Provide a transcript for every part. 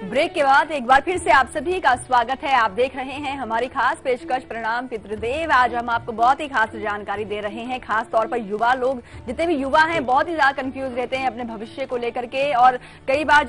Break के बाद एक बार फिर से आप सभी का स्वागत है। आप देख रहे हैं हमारी खास पेशकश प्रणाम पितृदेव। आज हम आपको बहुत ही खास जानकारी दे रहे हैं। खास तौर पर युवा लोग, जितने भी युवा हैं, बहुत ही ज्यादा कंफ्यूज रहते हैं अपने भविष्य को लेकर के, और कई बार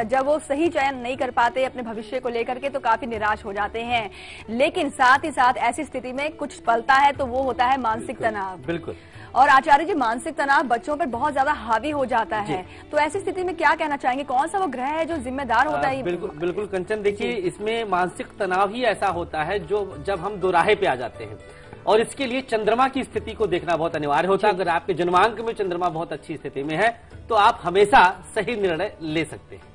जब वो सही चयन नहीं कर पाते अपने भविष्य को लेकर के तो काफी निराश हो जाते हैं। लेकिन साथ ही साथ ऐसी स्थिति में कुछ पलता है तो वो होता है मानसिक तनाव। बिल्कुल। और आचार्य जी, मानसिक तनाव बच्चों पर बहुत ज्यादा हावी हो जाता है, तो ऐसी स्थिति में क्या कहना चाहेंगे? कौन सा वो ग्रह है जो जिम्मेदार होता है? बिल्कुल बिल्कुल कंचन, देखिए इसमें मानसिक तनाव ही ऐसा होता है जो जब हम दोराहे पे आ जाते हैं, और इसके लिए चंद्रमा की स्थिति को देखना बहुत अनिवार्य होता है। अगर आपके जन्मांक में चंद्रमा बहुत अच्छी स्थिति में है तो आप हमेशा सही निर्णय ले सकते हैं।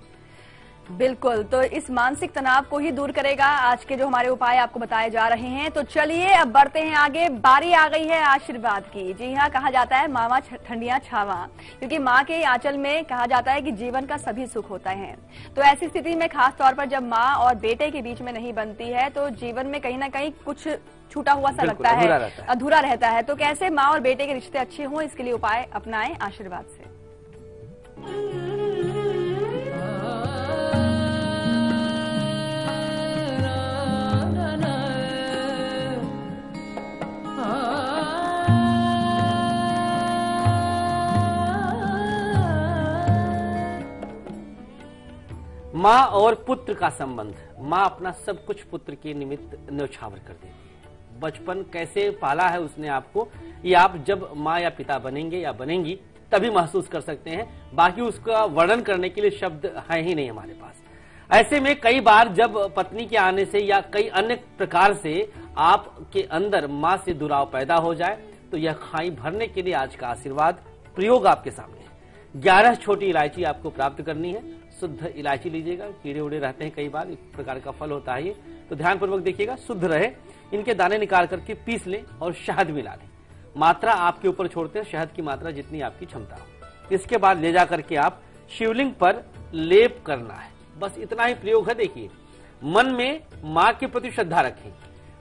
बिल्कुल, तो इस मानसिक तनाव को ही दूर करेगा आज के जो हमारे उपाय आपको बताए जा रहे हैं। तो चलिए अब बढ़ते हैं आगे। बारी आ गई है आशीर्वाद की। जी हाँ, कहा जाता है मावा ठंडियां छावा, क्योंकि माँ के आंचल में कहा जाता है कि जीवन का सभी सुख होता है। तो ऐसी स्थिति में खास तौर पर जब माँ और बेटे के बीच में नहीं बनती है तो जीवन में कहीं ना कहीं कुछ छूटा हुआ सा लगता है, अधूरा रहता है। तो कैसे माँ और बेटे के रिश्ते अच्छे हों, इसके लिए उपाय अपनाएं आशीर्वाद से। माँ और पुत्र का संबंध। माँ अपना सब कुछ पुत्र के निमित्त न्यौछावर कर देती है। बचपन कैसे पाला है उसने आपको, ये आप जब माँ या पिता बनेंगे या बनेंगी तभी महसूस कर सकते हैं। बाकी उसका वर्णन करने के लिए शब्द है ही नहीं हमारे पास। ऐसे में कई बार जब पत्नी के आने से या कई अन्य प्रकार से आपके अंदर माँ से दुराव पैदा हो जाए तो यह खाई भरने के लिए आज का आशीर्वाद प्रयोग आपके सामने है। 11 छोटी इलायची आपको प्राप्त करनी है। शुद्ध इलायची लीजिएगा, कीड़े उड़े रहते हैं कई बार, इस प्रकार का फल होता है ये, तो ध्यान पूर्वक देखिएगा, शुद्ध रहे। इनके दाने निकाल करके पीस लें और शहद मिला लें। मात्रा आपके ऊपर छोड़ते हैं, शहद की मात्रा जितनी आपकी क्षमता हो। इसके बाद ले जा करके आप शिवलिंग पर लेप करना है। बस इतना ही प्रयोग है। देखिए, मन में माँ के प्रति श्रद्धा रखें।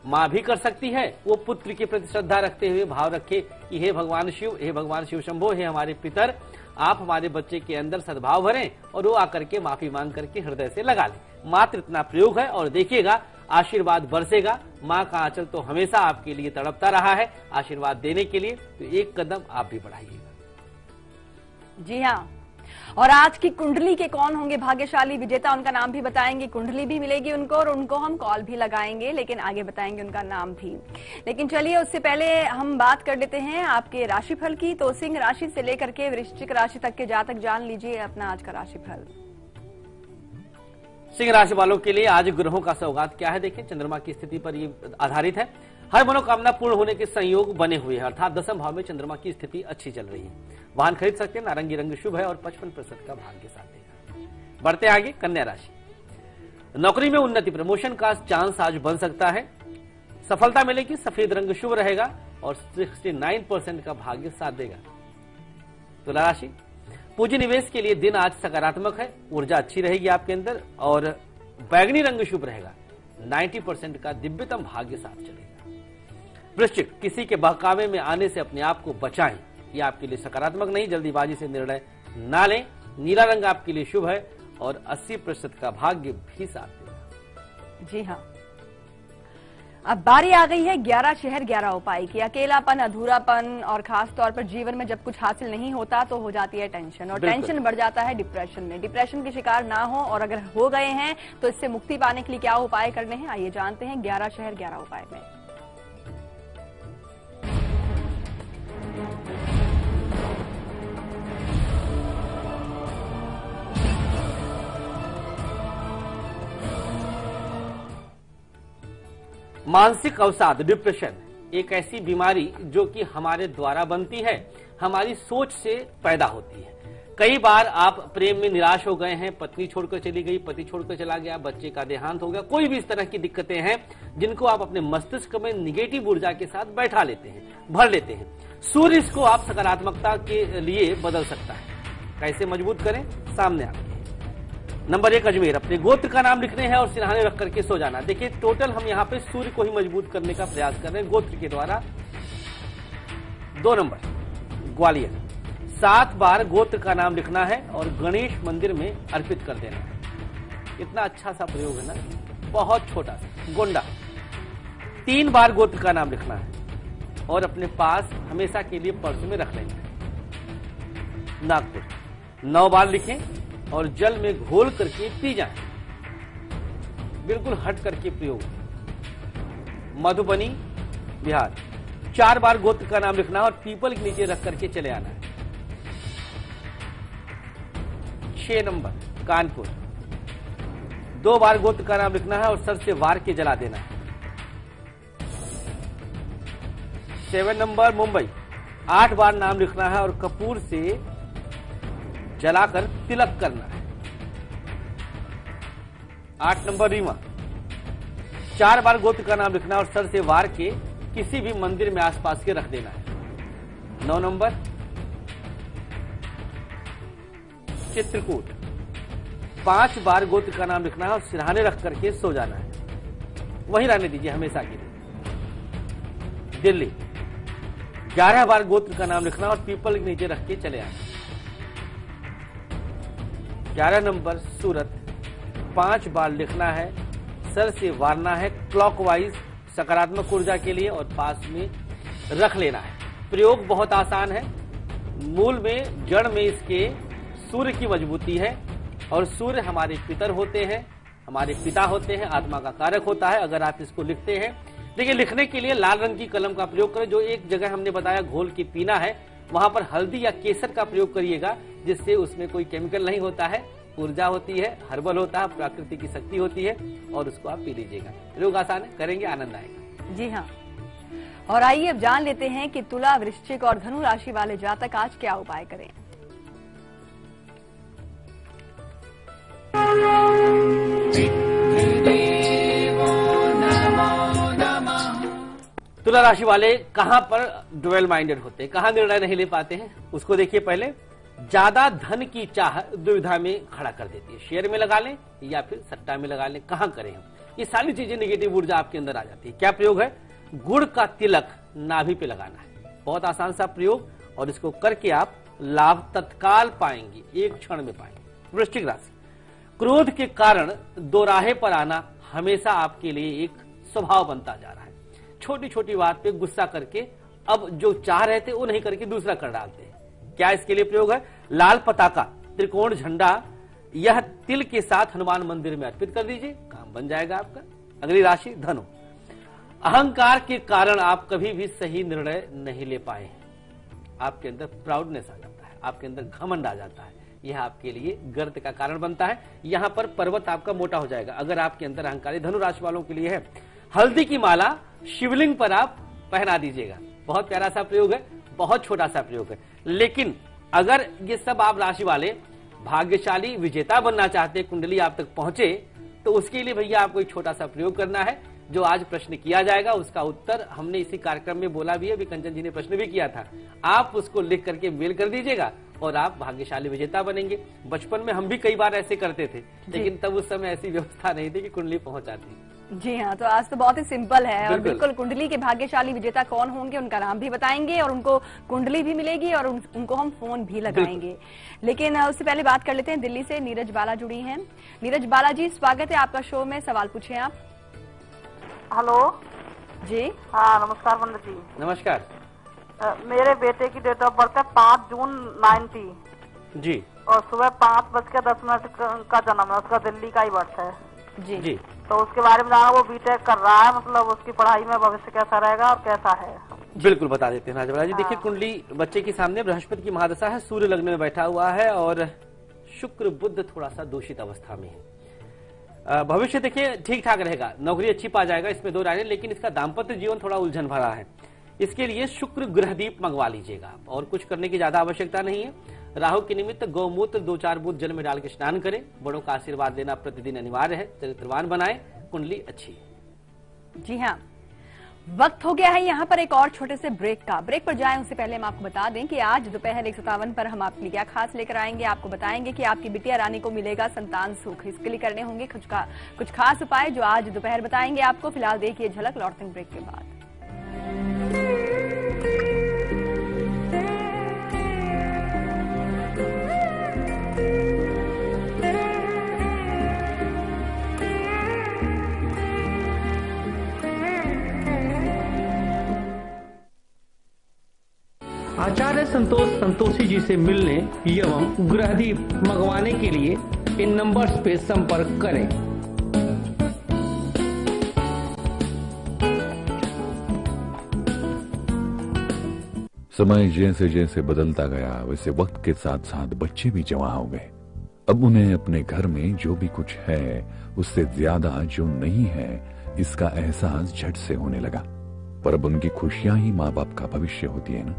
माँ भी कर सकती है, वो पुत्र के प्रति श्रद्धा रखते हुए भाव रखे कि हे भगवान शिव, हे भगवान शिव शंभो, हे हमारे पितर, आप हमारे बच्चे के अंदर सद्भाव भरें, और वो आकर के माफी मांग करके हृदय से लगा लें। मात्र इतना प्रयोग है और देखिएगा आशीर्वाद बरसेगा। माँ का आंचल तो हमेशा आपके लिए तड़पता रहा है आशीर्वाद देने के लिए, तो एक कदम आप भी बढ़ाइएगा। जी हाँ, और आज की कुंडली के कौन होंगे भाग्यशाली विजेता, उनका नाम भी बताएंगे, कुंडली भी मिलेगी उनको और उनको हम कॉल भी लगाएंगे, लेकिन आगे बताएंगे उनका नाम भी। लेकिन चलिए उससे पहले हम बात कर लेते हैं आपके राशिफल की। तो सिंह राशि से लेकर के वृश्चिक राशि तक के जातक जान लीजिए अपना आज का राशिफल। सिंह राशि वालों के लिए आज ग्रहों का सौगात क्या है, देखें। चंद्रमा की स्थिति पर ये आधारित है। हर मनोकामना पूर्ण होने के संयोग बने हुए हैं, अर्थात 10वें भाव में चंद्रमा की स्थिति अच्छी चल रही है। वाहन खरीद सकते हैं, नारंगी रंग शुभ है और 55% का भाग्य साथ देगा। बढ़ते आगे, कन्या राशि। नौकरी में उन्नति, प्रमोशन का चांस आज बन सकता है। सफलता मिलेगी, सफेद रंग शुभ रहेगा और 69% का भाग्य साथ देगा। तुला राशि, पूंजी निवेश के लिए दिन आज सकारात्मक है, ऊर्जा अच्छी रहेगी आपके अंदर और बैगनी रंग शुभ रहेगा। 90% का दिव्यतम भाग्य साथ चलेगा। वृश्चिक, किसी के बहकावे में आने से अपने आप को बचाएं, ये आपके लिए सकारात्मक नहीं, जल्दीबाजी से निर्णय ना लें। नीला रंग आपके लिए शुभ है और 80% का भाग्य भी साथ देगा। जी हाँ, अब बारी आ गई है 11 शहर 11 उपाय की। अकेलापन, अधूरापन और खास तौर पर जीवन में जब कुछ हासिल नहीं होता तो हो जाती है टेंशन, और टेंशन बढ़ जाता है डिप्रेशन में। डिप्रेशन के शिकार ना हो, और अगर हो गए हैं तो इससे मुक्ति पाने के लिए क्या उपाय करने हैं, आइए जानते हैं 11 शहर 11 उपाय में। मानसिक अवसाद, डिप्रेशन एक ऐसी बीमारी जो कि हमारे द्वारा बनती है, हमारी सोच से पैदा होती है। कई बार आप प्रेम में निराश हो गए हैं, पत्नी छोड़कर चली गई, पति छोड़कर चला गया, बच्चे का देहांत हो गया, कोई भी इस तरह की दिक्कतें हैं जिनको आप अपने मस्तिष्क में निगेटिव ऊर्जा के साथ बैठा लेते हैं, भर लेते हैं। सूर्य इसको आप सकारात्मकता के लिए बदल सकता है। कैसे मजबूत करें, सामने आपके। नंबर 1, अजमेर, अपने गोत्र का नाम लिखने हैं और सिरहाने रख करके सो जाना। देखिए, टोटल हम यहाँ पे सूर्य को ही मजबूत करने का प्रयास कर रहे हैं गोत्र के द्वारा। 2 नंबर, ग्वालियर, 7 बार गोत्र का नाम लिखना है और गणेश मंदिर में अर्पित कर देना है। इतना अच्छा सा प्रयोग है ना, बहुत छोटा सा। गोंडा 3 बार गोत्र का नाम लिखना है और अपने पास हमेशा के लिए पर्स में रख लेना है। नागपुर 9 बार लिखें और जल में घोल करके पी जाएं, बिल्कुल हट करके प्रयोग। मधुबनी बिहार 4 बार गोत्र का नाम लिखना है और पीपल के नीचे रख करके चले आना है। 6 नंबर कानपुर 2 बार गोत्र का नाम लिखना है और सर से वार के जला देना है। 7 नंबर मुंबई 8 बार नाम लिखना है और कपूर से जलाकर तिलक करना है। 8 नंबर रीवा 4 बार गोत्र का नाम लिखना है और सर से वार के किसी भी मंदिर में आसपास के रख देना है। 9 नंबर चित्रकूट 5 बार गोत्र का नाम लिखना है और सिरहाने रख करके सो जाना है, वहीं रहने दीजिए हमेशा के लिए। दिल्ली 11 बार गोत्र का नाम लिखना और पीपल के नीचे रख के चले आना। 11 नंबर सूरत 5 बार लिखना है, सर से वारना है क्लॉकवाइज सकारात्मक ऊर्जा के लिए और पास में रख लेना है। प्रयोग बहुत आसान है। मूल में जड़ में इसके सूर्य की मजबूती है और सूर्य हमारे पितर होते हैं, हमारे पिता होते हैं, आत्मा का कारक होता है। अगर आप इसको लिखते हैं, देखिए लिखने के लिए लाल रंग की कलम का प्रयोग करें। जो एक जगह हमने बताया घोल के पीना है, वहां पर हल्दी या केसर का प्रयोग करिएगा, जिससे उसमें कोई केमिकल नहीं होता है, ऊर्जा होती है, हर्बल होता है, प्रकृति की शक्ति होती है और उसको आप पी लीजिएगा। प्रयोग आसान है, करेंगे आनंद आएगा। जी हाँ, और आइए अब जान लेते हैं कि तुला, वृश्चिक और धनु राशि वाले जातक आज क्या उपाय करें। तुला राशि वाले कहां पर ड्वेल माइंडेड होते हैं, कहां निर्णय नहीं ले पाते हैं, उसको देखिए। पहले ज्यादा धन की चाह दुविधा में खड़ा कर देती है। शेयर में लगा लें या फिर सट्टा में लगा लें, कहां करें हम, ये सारी चीजें नेगेटिव ऊर्जा आपके अंदर आ जाती है। क्या प्रयोग है? गुड़ का तिलक नाभि पे लगाना है। बहुत आसान सा प्रयोग और इसको करके आप लाभ तत्काल पाएंगे, एक क्षण में पाएंगे। वृश्चिक राशि क्रोध के कारण दोराहे पर आना हमेशा आपके लिए एक स्वभाव बनता जा रहा है। छोटी छोटी बात पे गुस्सा करके अब जो चाह रहे थे वो नहीं करके दूसरा कर डालते हैं। क्या इसके लिए प्रयोग है? लाल पताका त्रिकोण झंडा यह तिल के साथ हनुमान मंदिर में अर्पित कर दीजिए, काम बन जाएगा आपका। अगली राशि धनु। अहंकार के कारण आप कभी भी सही निर्णय नहीं ले पाए हैं। आपके अंदर प्राउडनेस आ जाता है, आपके अंदर घमंड आ जाता है, यह आपके लिए गर्त का कारण बनता है। यहां पर पर्वत आपका मोटा हो जाएगा अगर आपके अंदर अहंकारी। धनु राशि वालों के लिए है हल्दी की माला शिवलिंग पर आप पहना दीजिएगा। बहुत प्यारा सा प्रयोग है, बहुत छोटा सा प्रयोग है, लेकिन अगर ये सब आप राशि वाले भाग्यशाली विजेता बनना चाहते हैं, कुंडली आप तक पहुंचे, तो उसके लिए भैया आपको एक छोटा सा प्रयोग करना है। जो आज प्रश्न किया जाएगा उसका उत्तर हमने इसी कार्यक्रम में बोला भी है, अभी कंचन जी ने प्रश्न भी किया था। आप उसको लिख करके मेल कर दीजिएगा और आप भाग्यशाली विजेता बनेंगे। बचपन में हम भी कई बार ऐसे करते थे, लेकिन तब उस समय ऐसी व्यवस्था नहीं थी कि कुंडली पहुंच आती। जी हाँ, तो आज तो बहुत ही सिंपल है और बिल्कुल कुंडली के भाग्यशाली विजेता कौन होंगे उनका नाम भी बताएंगे और उनको कुंडली भी मिलेगी और उनको हम फोन भी लगाएंगे। लेकिन उससे पहले बात कर लेते हैं, दिल्ली से नीरज बाला जुड़ी हैं। नीरज बाला जी, स्वागत है आपका शो में, सवाल पूछें आप। हेलो जी हाँ, नमस्कार पंडित जी। नमस्कार। मेरे बेटे की डेट ऑफ बर्थ है 5 जून 90 जी, और सुबह 5:10 का जन्म है उसका, दिल्ली का ही बर्थ है जी जी। तो उसके बारे में जाना, वो बीटेक कर रहा है, मतलब उसकी पढ़ाई में भविष्य कैसा रहेगा और कैसा है? बिल्कुल बता देते हैं राजबाला जी। देखिए कुंडली बच्चे के सामने बृहस्पति की महादशा है, सूर्य लग्न में बैठा हुआ है और शुक्र बुध थोड़ा सा दूषित अवस्था में है। भविष्य देखिए ठीक ठाक रहेगा, नौकरी अच्छी पा जाएगा, इसमें दो राय नहीं, लेकिन इसका दाम्पत्य जीवन थोड़ा उलझन भरा है। इसके लिए शुक्र ग्रहदीप मंगवा लीजिएगा और कुछ करने की ज्यादा आवश्यकता नहीं है। राहु के निमित्त गौमूत्र 2-4 बूंद जल में डाल के स्नान करें। बड़ों का आशीर्वाद लेना प्रतिदिन अनिवार्य है। चरित्रवान बनाए, कुंडली अच्छी है। जी हाँ, वक्त हो गया है यहाँ पर एक और छोटे से ब्रेक का। ब्रेक पर जाएं उससे पहले हम आपको बता दें कि आज दोपहर 1:57 पर हम आपके लिए क्या खास लेकर आएंगे। आपको बताएंगे कि आपकी बिटिया रानी को मिलेगा संतान सुख। इसके लिए करने होंगे कुछ खास उपाय जो आज दोपहर बताएंगे आपको। फिलहाल देखिए झलक, लौटते ब्रेक के बाद। संतोष संतोषी जी से मिलने एवं गृहदीप मंगवाने के लिए इन नंबर्स पे संपर्क करें। समय जैसे जैसे बदलता गया वैसे वक्त के साथ साथ बच्चे भी जवां हो गए। अब उन्हें अपने घर में जो भी कुछ है उससे ज्यादा जो नहीं है इसका एहसास झट से होने लगा। पर अब उनकी खुशियां ही माँ बाप का भविष्य होती है ना।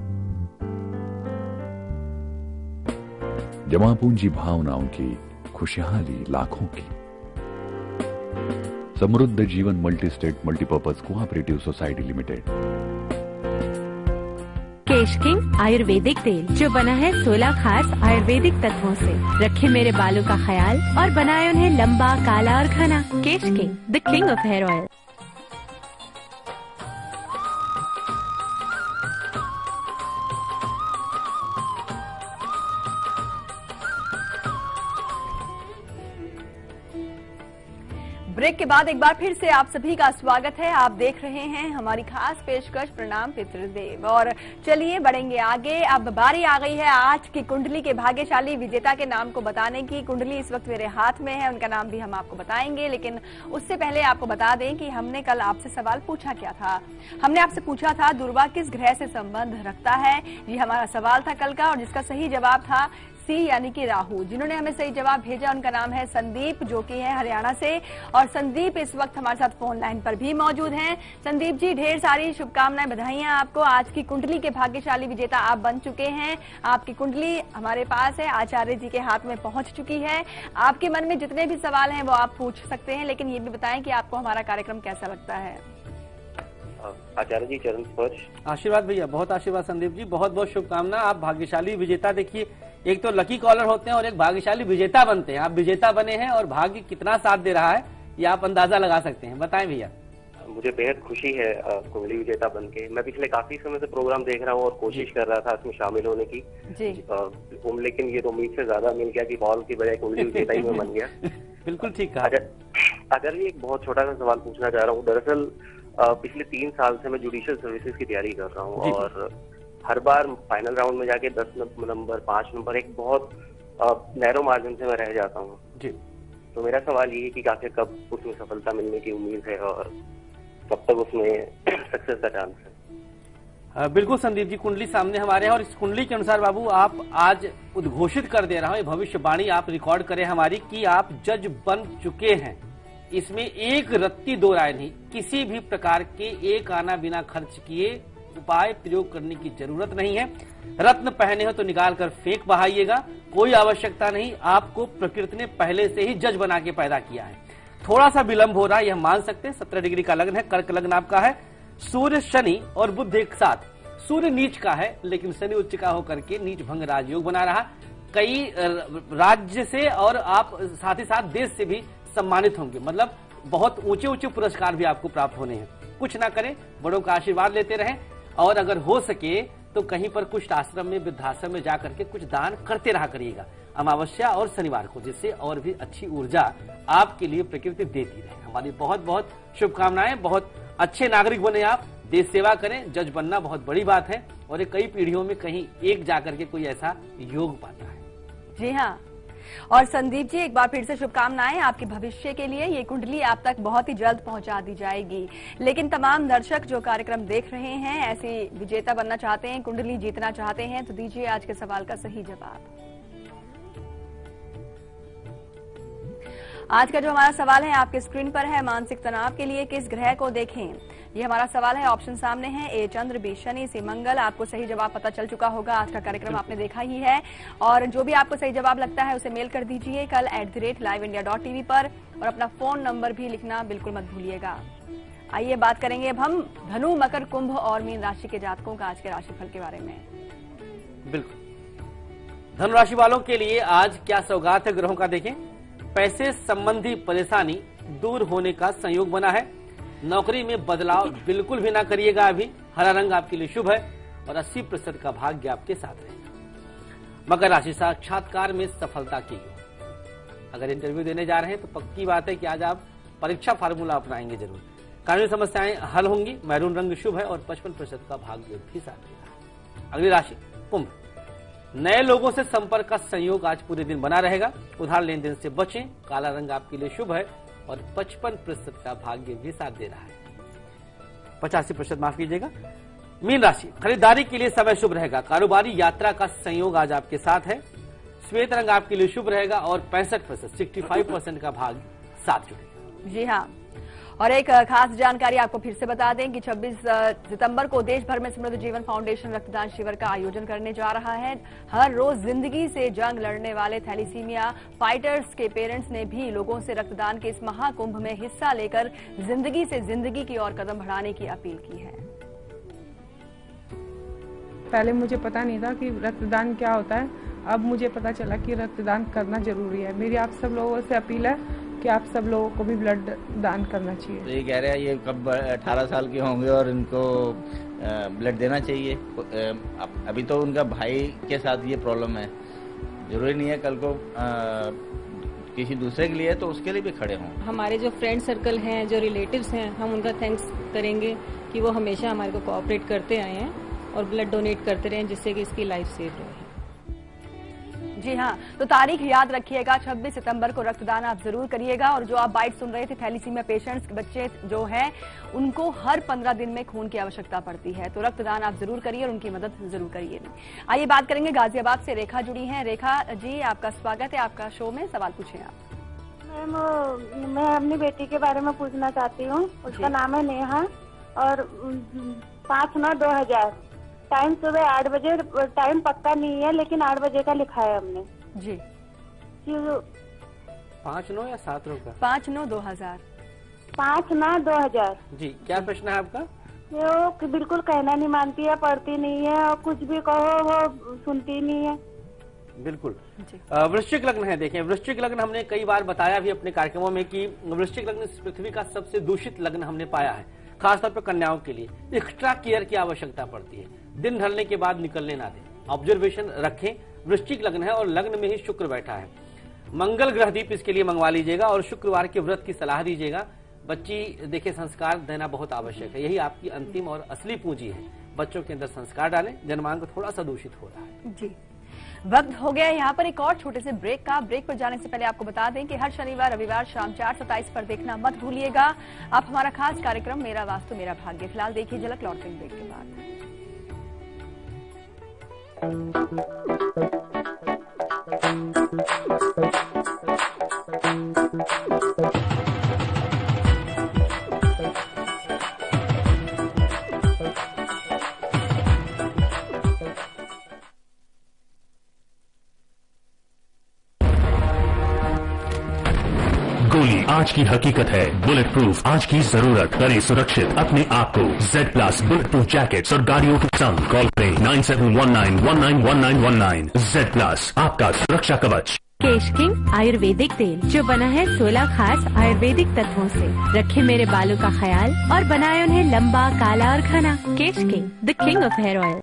जमा पूंजी भावनाओं की खुशहाली लाखों की। Samriddh Jeevan Multi State Multipurpose Cooperative Society Limited. Kesh King ayurvedic तेल जो बना है 16 खास आयुर्वेदिक तत्वों से, रखे मेरे बालों का ख्याल और बनाए उन्हें लंबा, काला और घना। Kesh King, the king of hair oil. Break के बाद एक बार फिर से आप सभी का स्वागत है। आप देख रहे हैं हमारी खास पेशकश प्रणाम पितृदेव। और चलिए बढ़ेंगे आगे। अब बारी आ गई है आज की कुंडली के भाग्यशाली विजेता के नाम को बताने की। कुंडली इस वक्त मेरे हाथ में है, उनका नाम भी हम आपको बताएंगे, लेकिन उससे पहले आपको बता दें कि हमने कल आपसे सवाल पूछा क्या था। हमने आपसे पूछा था दुर्वा किस ग्रह से संबंध रखता है। ये हमारा सवाल था कल का, और जिसका सही जवाब था सी यानी कि राहु। जिन्होंने हमें सही जवाब भेजा उनका नाम है संदीप, जो कि है हरियाणा से। और संदीप इस वक्त हमारे साथ फोन लाइन पर भी मौजूद हैं। संदीप जी, ढेर सारी शुभकामनाएं, बधाइयां आपको। आज की कुंडली के भाग्यशाली विजेता आप बन चुके हैं। आपकी कुंडली हमारे पास है, आचार्य जी के हाथ में पहुंच चुकी है। आपके मन में जितने भी सवाल हैं वो आप पूछ सकते हैं, लेकिन ये भी बताएं कि आपको हमारा कार्यक्रम कैसा लगता है। आचार्य जी चरण स्पर्श। आशीर्वाद भैया, बहुत आशीर्वाद। संदीप जी बहुत बहुत शुभकामना। आप भाग्यशाली विजेता, देखिए एक तो लकी कॉलर होते हैं और एक भाग्यशाली विजेता बनते हैं। आप विजेता बने हैं और भाग्य कितना साथ दे रहा है ये आप अंदाजा लगा सकते हैं। बताएं भैया। मुझे बेहद खुशी है कुंडली विजेता बनके। मैं पिछले काफी समय से प्रोग्राम देख रहा हूँ और कोशिश कर रहा था इसमें शामिल होने की जी। लेकिन ये तो उम्मीद से ज्यादा मिल गया कि बॉल की बजाय कुंडली विजेता ही में बन गया। बिल्कुल ठीक कहा। अगर ये एक बहुत छोटा सा सवाल पूछना चाह रहा हूँ। दरअसल पिछले 3 साल से मैं जुडिशियल सर्विसेज की तैयारी कर रहा हूँ और हर बार फाइनल राउंड में जाके 10 नंबर 5 नंबर एक बहुत नैरो मार्जिन से मैं रह जाता हूँ जी। तो मेरा सवाल ये है कि आखिर कब उसमें सफलता मिलने की उम्मीद है और कब तक उसमें सक्सेस का चांस है। बिल्कुल संदीप जी, कुंडली सामने हमारे हैं और इस कुंडली के अनुसार बाबू आप आज उद्घोषित कर दे रहा हूँ, भविष्यवाणी आप रिकॉर्ड करें हमारी कि आप जज बन चुके हैं। इसमें एक रत्ती दो राय नहीं, किसी भी प्रकार के एक आना बिना खर्च किए उपाय प्रयोग करने की जरूरत नहीं है। रत्न पहने हो तो निकाल कर फेंक बहाइएगा, कोई आवश्यकता नहीं। आपको प्रकृति ने पहले से ही जज बना के पैदा किया है। थोड़ा सा विलंब हो रहा है यह मान सकते हैं। 17 डिग्री का लग्न है, कर्क लग्न आपका है। सूर्य शनि और बुध एक साथ। सूर्य नीच का है लेकिन शनि उच्च का होकर के नीच भंग राजयोग बना रहा। कई राज्य से और आप साथ ही साथ देश से भी सम्मानित होंगे, मतलब बहुत ऊंचे ऊंचे पुरस्कार भी आपको प्राप्त होने हैं। कुछ ना करें, बड़ों का आशीर्वाद लेते रहें और अगर हो सके तो कहीं पर कुछ आश्रम में, वृद्धाश्रम में जाकर के कुछ दान करते रहा करिएगा अमावस्या और शनिवार को, जिससे और भी अच्छी ऊर्जा आपके लिए प्रकृति देती रहे। हमारी बहुत बहुत शुभकामनाएं। बहुत अच्छे नागरिक बने आप, देश सेवा करें। जज बनना बहुत बड़ी बात है और ये कई पीढ़ियों में कहीं एक जाकर के कोई ऐसा योग पाता है। जी हाँ। और संदीप जी एक बार फिर से शुभकामनाएं आपके भविष्य के लिए। ये कुंडली आप तक बहुत ही जल्द पहुंचा दी जाएगी। लेकिन तमाम दर्शक जो कार्यक्रम देख रहे हैं, ऐसी विजेता बनना चाहते हैं, कुंडली जीतना चाहते हैं, तो दीजिए आज के सवाल का सही जवाब। आज का जो हमारा सवाल है आपके स्क्रीन पर है। मानसिक तनाव के लिए किस ग्रह को देखें, ये हमारा सवाल है। ऑप्शन सामने है, ए चंद्र, बी शनि, सी मंगल। आपको सही जवाब पता चल चुका होगा। आज का कार्यक्रम आपने देखा ही है और जो भी आपको सही जवाब लगता है उसे मेल कर दीजिए कल @liveindia.tv पर और अपना फोन नंबर भी लिखना बिल्कुल मत भूलिएगा। आइए बात करेंगे अब हम धनु, मकर, कुंभ और मीन राशि के जातकों का आज के राशिफल के बारे में। बिल्कुल, धनु राशि वालों के लिए आज क्या सौगात है ग्रहों का देखें। पैसे संबंधी परेशानी दूर होने का संयोग बना है। नौकरी में बदलाव बिल्कुल भी ना करिएगा अभी। हरा रंग आपके लिए शुभ है और 80% का भाग्य आपके साथ रहेगा। मकर राशि, साक्षात्कार में सफलता की योग। अगर इंटरव्यू देने जा रहे हैं तो पक्की बात है कि आज आप परीक्षा फार्मूला अपनाएंगे जरूर। कानूनी समस्याएं हल होंगी। मैरून रंग शुभ है और 55% का भाग्य भी साथ रहेगा। अगली राशि कुंभ। नए लोगों से संपर्क का संयोग आज पूरे दिन बना रहेगा। उधार लेन देन से बचें। काला रंग आपके लिए शुभ है और 55% का भाग्य भी साथ दे रहा है। 85% माफ कीजिएगा। मीन राशि, खरीदारी के लिए समय शुभ रहेगा। कारोबारी यात्रा का संयोग आज आपके साथ है। श्वेत रंग आपके लिए शुभ रहेगा और 65% का भाग्य साथ जुड़ेगा। जी हाँ, और एक खास जानकारी आपको फिर से बता दें कि 26 सितंबर को देश भर में समृद्ध जीवन फाउंडेशन रक्तदान शिविर का आयोजन करने जा रहा है। हर रोज जिंदगी से जंग लड़ने वाले थैलीसीमिया फाइटर्स के पेरेंट्स ने भी लोगों से रक्तदान के इस महाकुंभ में हिस्सा लेकर जिंदगी से जिंदगी की ओर कदम बढ़ाने की अपील की है। पहले मुझे पता नहीं था कि रक्तदान क्या होता है, अब मुझे पता चला कि रक्तदान करना जरूरी है। मेरी आप सब लोगों से अपील है कि आप सब लोगों को भी ब्लड दान करना चाहिए। तो ये कह रहे हैं ये कब 18 साल के होंगे और इनको ब्लड देना चाहिए। अभी तो उनका भाई के साथ ये प्रॉब्लम है, जरूरी नहीं है कल को किसी दूसरे के लिए तो उसके लिए भी खड़े हों। हमारे जो फ्रेंड सर्कल हैं, जो रिलेटिव्स हैं, हम उनका थैंक्स करेंगे कि वो हमेशा हमारे को कोऑपरेट करते आए हैं और ब्लड डोनेट करते रहे, जिससे कि इसकी लाइफ सेव रहे। जी हाँ, तो तारीख याद रखिएगा, 26 सितंबर को रक्तदान आप जरूर करिएगा। और जो आप बाइट सुन रहे थे, थैलीसीमिया पेशेंट्स बच्चे जो हैं उनको हर 15 दिन में खून की आवश्यकता पड़ती है, तो रक्तदान आप जरूर करिए और उनकी मदद जरूर करिए। आइए बात करेंगे गाजियाबाद से। रेखा जुड़ी हैं। रेखा जी, आपका स्वागत है आपका शो में, सवाल पूछें आप। मैम, मैं अपनी बेटी के बारे में पूछना चाहती हूँ। उसका नाम है नेहा और 5/9/2000, टाइम सुबह 8 बजे, टाइम पक्का नहीं है लेकिन 8 बजे का लिखा है हमने जी। 5/9 या 7/9 का? 5/9/2000। 5/9/2000 जी। क्या प्रश्न है आपका? वो बिल्कुल कहना नहीं मानती है, पढ़ती नहीं है और कुछ भी कहो वो सुनती नहीं है। बिल्कुल। वृश्चिक लग्न है। देखें, वृश्चिक लग्न हमने कई बार बताया भी अपने कार्यक्रमों में कि वृश्चिक लग्न इस पृथ्वी का सबसे दूषित लग्न हमने पाया है। खासतौर पर कन्याओं के लिए एक्स्ट्रा केयर की आवश्यकता पड़ती है। दिन ढलने के बाद निकलने ना दें, ऑब्जर्वेशन रखें। वृश्चिक लग्न है और लग्न में ही शुक्र बैठा है। मंगल ग्रह दीप इसके लिए मंगवा लीजिएगा और शुक्रवार के व्रत की सलाह दीजिएगा। बच्ची देखिए, संस्कार देना बहुत आवश्यक है, यही आपकी अंतिम और असली पूंजी है। बच्चों के अंदर संस्कार डालें। जन्मांग थोड़ा सा दूषित हो रहा है। जी, वक्त हो गया यहाँ पर एक और छोटे से ब्रेक का। ब्रेक पर जाने से पहले आपको बता दें कि हर शनिवार रविवार शाम 4:27 पर देखना मत भूलिएगा आप हमारा खास कार्यक्रम मेरा वास्तु मेरा भाग्य। फिलहाल देखिए झलक, लौटते हैं ब्रेक के बाद। गोली आज की हकीकत है, बुलेट प्रूफ आज की जरूरत। करें सुरक्षित अपने आप को। Z+ बुलेट प्रूफ जैकेट्स और गाड़ियों के संग कॉल करें 9719191919। Z+ आपका सुरक्षा कवच। केश किंग आयुर्वेदिक तेल, जो बना है 16 खास आयुर्वेदिक तत्वों से। रखे मेरे बालों का ख्याल और बनाए उन्हें लंबा, काला और घना। Kesh King, the king of hair oil.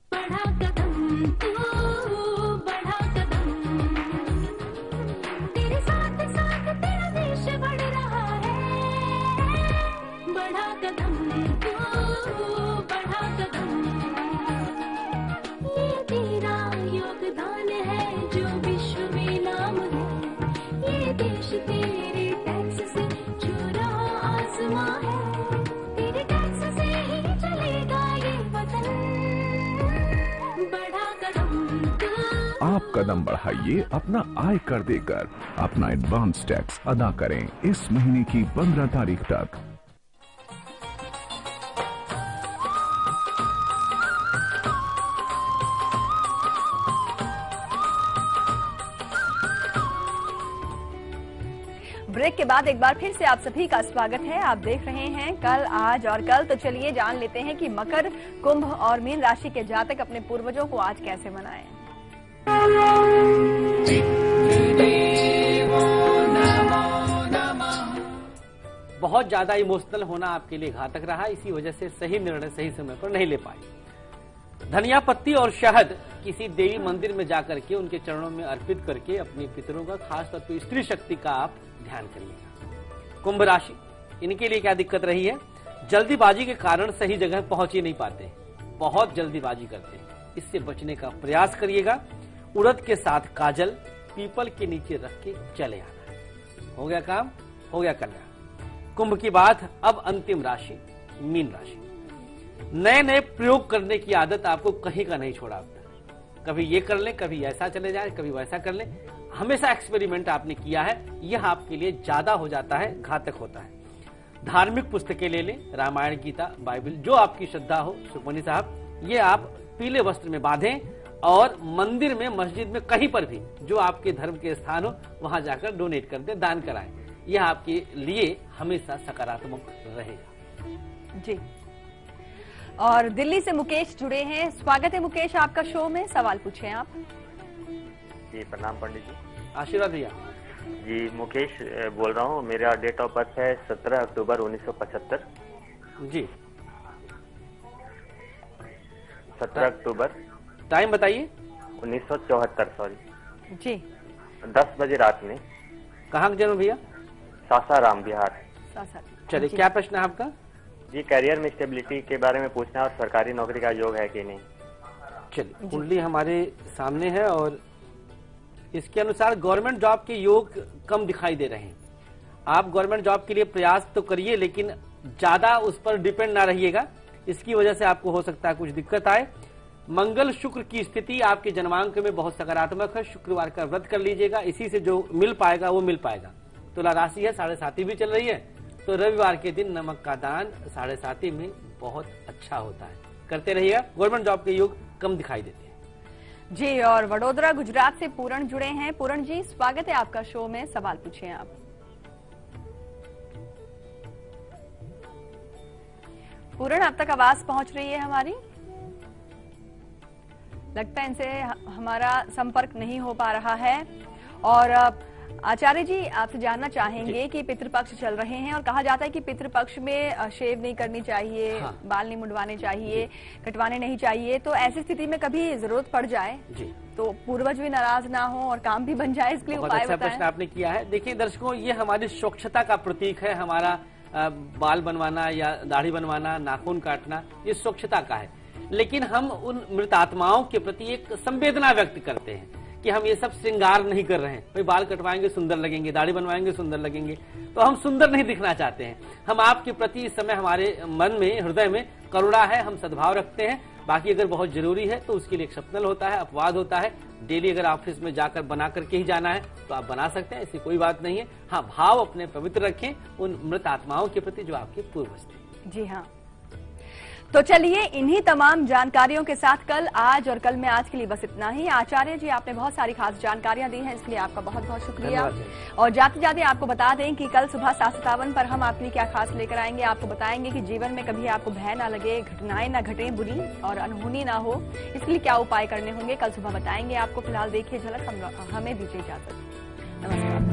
आप कदम बढ़ाइए अपना आयकर देकर। अपना एडवांस टैक्स अदा करें इस महीने की 15 तारीख तक। ब्रेक के बाद एक बार फिर से आप सभी का स्वागत है। आप देख रहे हैं कल, आज और कल। तो चलिए जान लेते हैं कि मकर, कुंभ और मीन राशि के जातक अपने पूर्वजों को आज कैसे मनाएं। बहुत ज्यादा इमोशनल होना आपके लिए घातक रहा, इसी वजह से सही निर्णय सही समय पर नहीं ले पाए। धनिया पत्ती और शहद किसी देवी मंदिर में जाकर के उनके चरणों में अर्पित करके अपने पितरों का, खासतौर पर स्त्री शक्ति का आप ध्यान करिएगा। कुंभ राशि, इनके लिए क्या दिक्कत रही है? जल्दीबाजी के कारण सही जगह पहुंच ही नहीं पाते, बहुत जल्दीबाजी करते हैं, इससे बचने का प्रयास करिएगा। उड़द के साथ काजल पीपल के नीचे रख के चले आना है। हो गया काम, हो गया कल्याण। कुंभ की बात, अब अंतिम राशि मीन राशि। नए नए प्रयोग करने की आदत आपको कहीं का नहीं छोड़ा अब तक। कभी ये कर लें, कभी ऐसा चले जाए, कभी वैसा कर लें। हमेशा एक्सपेरिमेंट आपने किया है, यह आपके लिए ज्यादा हो जाता है, घातक होता है। धार्मिक पुस्तकें ले लें, रामायण, गीता, बाइबल, जो आपकी श्रद्धा हो सुखमनी साहब, ये आप पीले वस्त्र में बांधें और मंदिर में, मस्जिद में, कहीं पर भी जो आपके धर्म के स्थान हो वहां जाकर डोनेट कर दें, दान कराएं। यह आपके लिए हमेशा सकारात्मक रहेगा। जी। और दिल्ली से मुकेश जुड़े हैं। स्वागत है मुकेश आपका शो में, सवाल पूछें आप। जी प्रणाम पंडित जी। आशीर्वाद भैया। जी मुकेश बोल रहा हूँ, मेरा डेट ऑफ बर्थ है 17 अक्टूबर 1975। जी 17 अक्टूबर। टाइम बताइए। 1974 सॉरी जी। 10 बजे रात में। कहाँ का जन्म भैया? सासाराम बिहार। चलिए क्या प्रश्न है आपका? जी करियर में स्टेबिलिटी के बारे में पूछना है और सरकारी नौकरी का योग है कि नहीं। चलिए कुंडली हमारे सामने है और इसके अनुसार गवर्नमेंट जॉब के योग कम दिखाई दे रहे हैं। आप गवर्नमेंट जॉब के लिए प्रयास तो करिए, लेकिन ज्यादा उस पर डिपेंड ना रहिएगा। इसकी वजह से आपको हो सकता है कुछ दिक्कत आए। मंगल शुक्र की स्थिति आपके जन्मांक में बहुत सकारात्मक है। शुक्रवार का व्रत कर लीजिएगा, इसी से जो मिल पाएगा वो मिल पाएगा। तुला राशि है, 7.5 भी चल रही है, तो रविवार के दिन नमक का दान 7.5 में बहुत अच्छा होता है, करते रहिएगा। गवर्नमेंट जॉब के योग कम दिखाई देते हैं। जी। और वडोदरा गुजरात से पूरण जुड़े हैं। पूरण जी स्वागत है आपका शो में, सवाल पूछें आप। पूरण अब तक आवाज पहुंच रही है हमारी? लगता है इनसे हमारा संपर्क नहीं हो पा रहा है। और आचार्य जी आपसे जानना चाहेंगे कि पितृपक्ष चल रहे हैं और कहा जाता है कि पितृपक्ष में शेव नहीं करनी चाहिए, हाँ। बाल नहीं मुंडवाने चाहिए, कटवाने नहीं चाहिए। तो ऐसी स्थिति में कभी जरूरत पड़ जाए जी, तो पूर्वज भी नाराज ना हो और काम भी बन जाए, इसके लिए बहुत उपाय अच्छा बताएं। प्रश्न आपने किया है। देखिए दर्शकों, ये हमारी स्वच्छता का प्रतीक है। हमारा बाल बनवाना या दाढ़ी बनवाना, नाखून काटना, ये स्वच्छता का है। लेकिन हम उन मृत आत्माओं के प्रति एक संवेदना व्यक्त करते हैं कि हम ये सब श्रृंगार नहीं कर रहे हैं। भाई बाल कटवाएंगे सुंदर लगेंगे, दाढ़ी बनवाएंगे सुंदर लगेंगे, तो हम सुंदर नहीं दिखना चाहते हैं। हम आपके प्रति इस समय हमारे मन में, हृदय में करुणा है, हम सद्भाव रखते हैं। बाकी अगर बहुत जरूरी है तो उसके लिए एक्सेप्शनल होता है, अपवाद होता है। डेली अगर ऑफिस में जाकर बना करके ही जाना है तो आप बना सकते हैं, ऐसी कोई बात नहीं है। हाँ, भाव अपने पवित्र रखें उन मृत आत्माओं के प्रति जो आपके पूर्वज थे। जी हाँ। तो चलिए इन्हीं तमाम जानकारियों के साथ कल, आज और कल में आज के लिए बस इतना ही। आचार्य जी आपने बहुत सारी खास जानकारियां दी हैं, इसके लिए आपका बहुत बहुत शुक्रिया। और जाते जाते आपको बता दें कि कल सुबह 7:57 पर हम आपके लिए क्या खास लेकर आएंगे। आपको बताएंगे कि जीवन में कभी आपको भय ना लगे, घटनाएं ना घटें बुरी और अनहोनी ना हो, इसके लिए क्या उपाय करने होंगे कल सुबह बताएंगे आपको। फिलहाल देखिए झलक, हमें दीजिए इजाजत। नमस्कार।